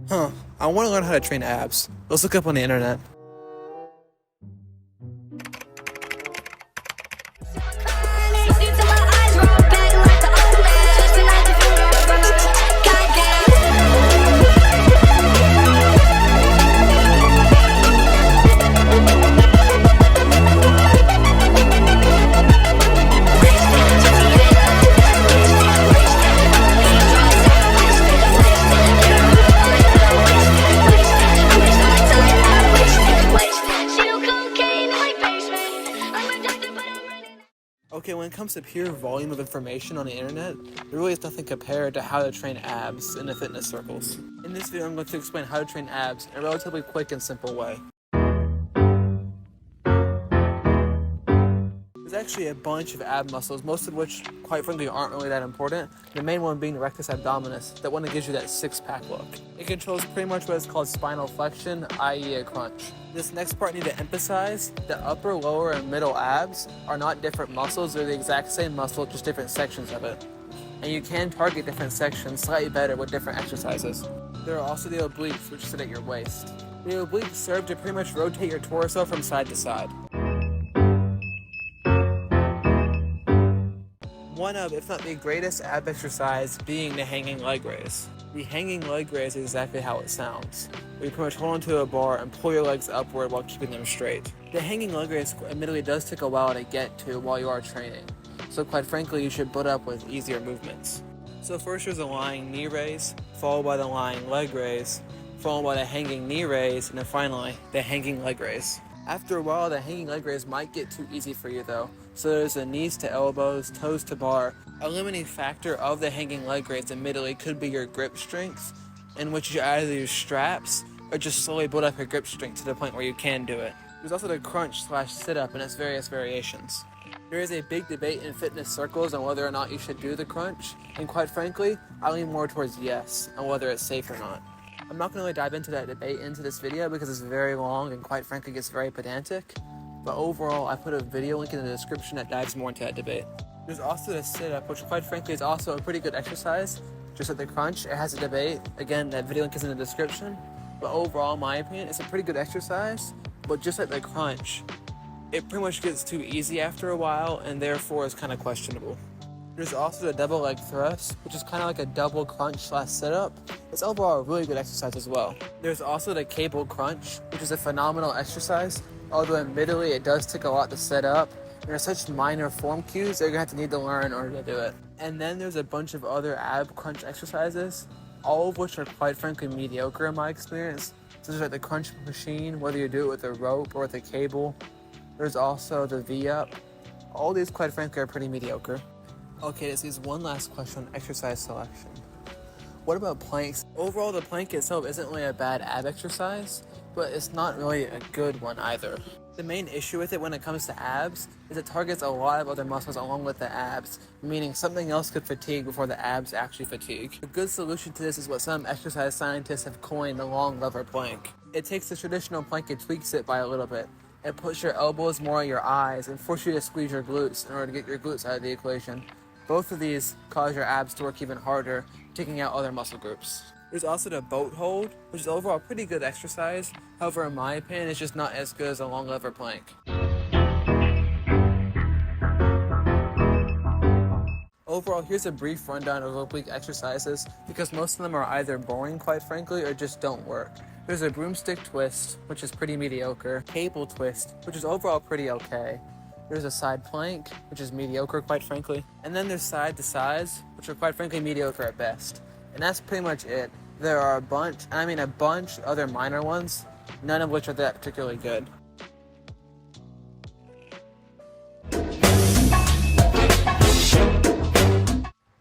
I want to learn how to train abs. Let's look up on the internet. Okay, when it comes to pure volume of information on the internet, there really is nothing compared to how to train abs in the fitness circles. In this video, I'm going to explain how to train abs in a relatively quick and simple way. There's actually a bunch of ab muscles, most of which, quite frankly, aren't really that important. The main one being the rectus abdominis, that one that gives you that six-pack look. It controls pretty much what is called spinal flexion, i.e. a crunch. This next part I need to emphasize, the upper, lower, and middle abs are not different muscles, they're the exact same muscle, just different sections of it. And you can target different sections slightly better with different exercises. There are also the obliques, which sit at your waist. The obliques serve to pretty much rotate your torso from side to side. One of, if not the greatest ab exercise being the hanging leg raise. The hanging leg raise is exactly how it sounds. You pretty much hold onto a bar and pull your legs upward while keeping them straight. The hanging leg raise admittedly does take a while to get to while you are training, so quite frankly you should build up with easier movements. So first there's a lying knee raise, followed by the lying leg raise, followed by the hanging knee raise, and then finally the hanging leg raise. After a while, the hanging leg raise might get too easy for you though, so there's a knees to elbows, toes to bar. A limiting factor of the hanging leg raise admittedly could be your grip strength, in which you either use straps or just slowly build up your grip strength to the point where you can do it. There's also the crunch / sit up and its various variations. There is a big debate in fitness circles on whether or not you should do the crunch, and quite frankly, I lean more towards yes, on whether it's safe or not. I'm not going to really dive into that debate into this video because it's very long and quite frankly gets very pedantic, but overall I put a video link in the description that dives more into that debate. There's also the sit-up, which quite frankly is also a pretty good exercise, just like the crunch. It has a debate, again that video link is in the description, but overall in my opinion it's a pretty good exercise, but just like the crunch, it pretty much gets too easy after a while and therefore is kind of questionable. There's also the double leg thrust, which is kind of like a double crunch / sit-up. It's overall a really good exercise as well. There's also the cable crunch, which is a phenomenal exercise, although admittedly it does take a lot to set up. There are such minor form cues that you're going to need to learn in order to do it. And then there's a bunch of other ab crunch exercises, all of which are quite frankly mediocre in my experience, such as like the crunch machine, whether you do it with a rope or with a cable. There's also the V-up. All these quite frankly are pretty mediocre. Okay, this is one last question on exercise selection. What about planks? Overall, the plank itself isn't really a bad ab exercise, but it's not really a good one either. The main issue with it when it comes to abs is it targets a lot of other muscles along with the abs, meaning something else could fatigue before the abs actually fatigue. A good solution to this is what some exercise scientists have coined the long lever plank. It takes the traditional plank and tweaks it by a little bit. It puts your elbows more on your eyes and forces you to squeeze your glutes in order to get your glutes out of the equation. Both of these cause your abs to work even harder, taking out other muscle groups. There's also the boat hold, which is overall a pretty good exercise. However, in my opinion, it's just not as good as a long lever plank. Overall, here's a brief rundown of oblique exercises because most of them are either boring, quite frankly, or just don't work. There's a broomstick twist, which is pretty mediocre, cable twist, which is overall pretty okay. There's a side plank, which is mediocre, quite frankly. And then there's side to sides, which are quite frankly mediocre at best. And that's pretty much it. There are a bunch other minor ones, none of which are that particularly good.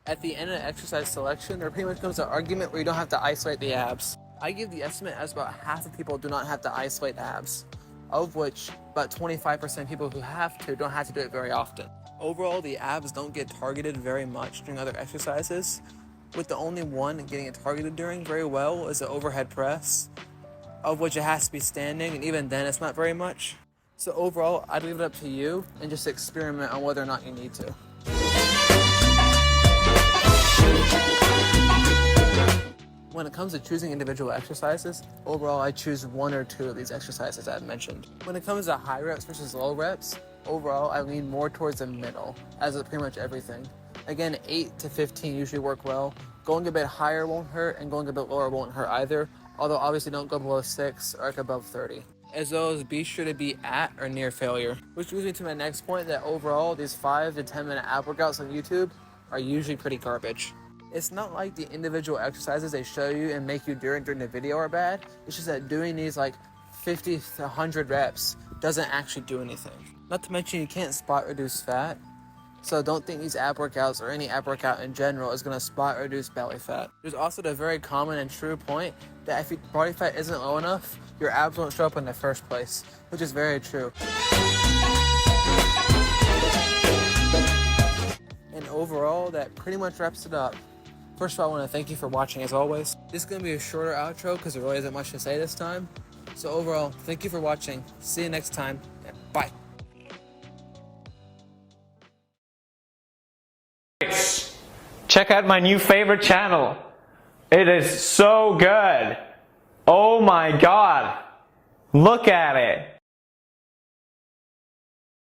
At the end of exercise selection, there pretty much comes an argument where you don't have to isolate the abs. I give the estimate as about half of people do not have to isolate abs, of which about 25% of people who have to don't have to do it very often. Overall, the abs don't get targeted very much during other exercises, with the only one getting it targeted during very well is the overhead press, of which it has to be standing, and even then it's not very much. So overall, I'd leave it up to you and just experiment on whether or not you need to. When it comes to choosing individual exercises, overall I choose 1 or 2 of these exercises I've mentioned. When it comes to high reps versus low reps, overall I lean more towards the middle, as with pretty much everything. Again, 8 to 15 usually work well. Going a bit higher won't hurt, and going a bit lower won't hurt either, although obviously don't go below 6 or like above 30. As well as be sure to be at or near failure. Which leads me to my next point, that overall these 5 to 10 minute ab workouts on YouTube are usually pretty garbage. It's not like the individual exercises they show you and make you during the video are bad. It's just that doing these like 50 to 100 reps doesn't actually do anything. Not to mention you can't spot reduce fat. So don't think these ab workouts or any ab workout in general is going to spot reduce belly fat. There's also the very common and true point that if your body fat isn't low enough, your abs won't show up in the first place, which is very true. And overall, that pretty much wraps it up. First of all, I want to thank you for watching as always. This is going to be a shorter outro because there really isn't much to say this time. So overall, thank you for watching. See you next time, and bye. Check out my new favorite channel. It is so good. Oh my god. Look at it.